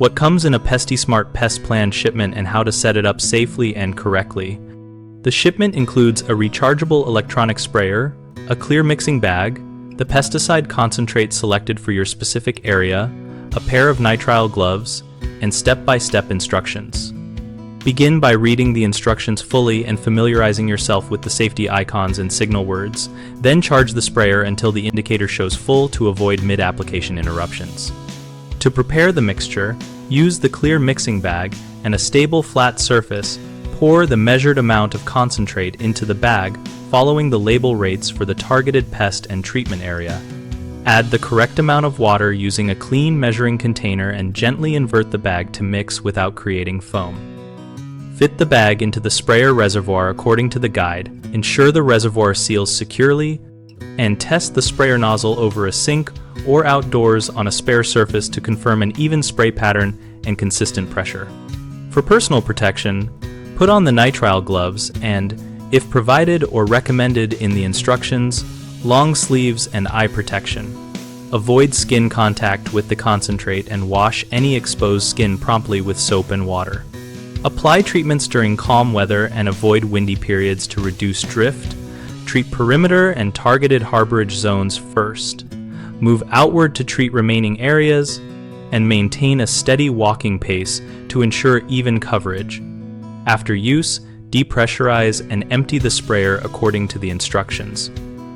what comes in a Pesti Smart Plan shipment and how to set it up safely and correctly. The shipment includes a rechargeable electronic sprayer, a clear mixing bag, the pesticide concentrate selected for your specific area, a pair of nitrile gloves, and step-by-step instructions. Begin by reading the instructions fully and familiarizing yourself with the safety icons and signal words. Then charge the sprayer until the indicator shows full to avoid mid-application interruptions. To prepare the mixture, use the clear mixing bag and a stable flat surface. Pour the measured amount of concentrate into the bag, following the label rates for the targeted pest and treatment area. Add the correct amount of water using a clean measuring container and gently invert the bag to mix without creating foam. Fit the bag into the sprayer reservoir according to the guide, ensure the reservoir seals securely, and test the sprayer nozzle over a sink or outdoors on a spare surface to confirm an even spray pattern and consistent pressure. For personal protection, put on the nitrile gloves and, if provided or recommended in the instructions, long sleeves and eye protection. Avoid skin contact with the concentrate and wash any exposed skin promptly with soap and water. Apply treatments during calm weather and avoid windy periods to reduce drift. Treat perimeter and targeted harborage zones first. Move outward to treat remaining areas, and maintain a steady walking pace to ensure even coverage. After use, depressurize and empty the sprayer according to the instructions.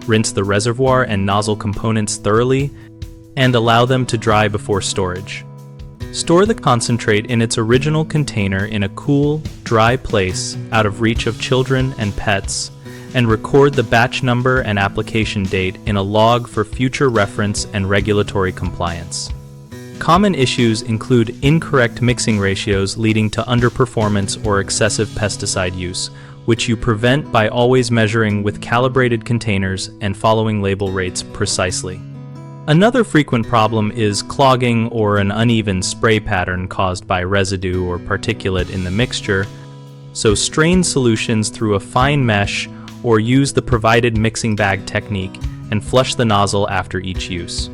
Rinse the reservoir and nozzle components thoroughly and allow them to dry before storage. Store the concentrate in its original container in a cool, dry place out of reach of children and pets, and record the batch number and application date in a log for future reference and regulatory compliance. Common issues include incorrect mixing ratios leading to underperformance or excessive pesticide use, which you prevent by always measuring with calibrated containers and following label rates precisely. Another frequent problem is clogging or an uneven spray pattern caused by residue or particulate in the mixture, so strain solutions through a fine mesh or use the provided mixing bag technique and flush the nozzle after each use.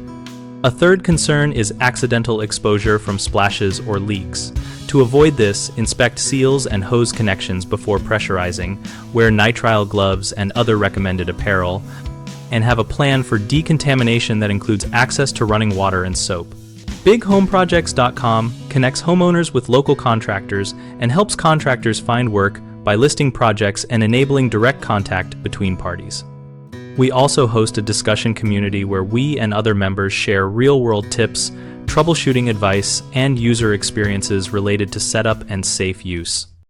A third concern is accidental exposure from splashes or leaks. To avoid this, inspect seals and hose connections before pressurizing, wear nitrile gloves and other recommended apparel, and have a plan for decontamination that includes access to running water and soap. BigHomeProjects.com connects homeowners with local contractors and helps contractors find work by listing projects and enabling direct contact between parties. We also host a discussion community where we and other members share real-world tips, troubleshooting advice, and user experiences related to setup and safe use.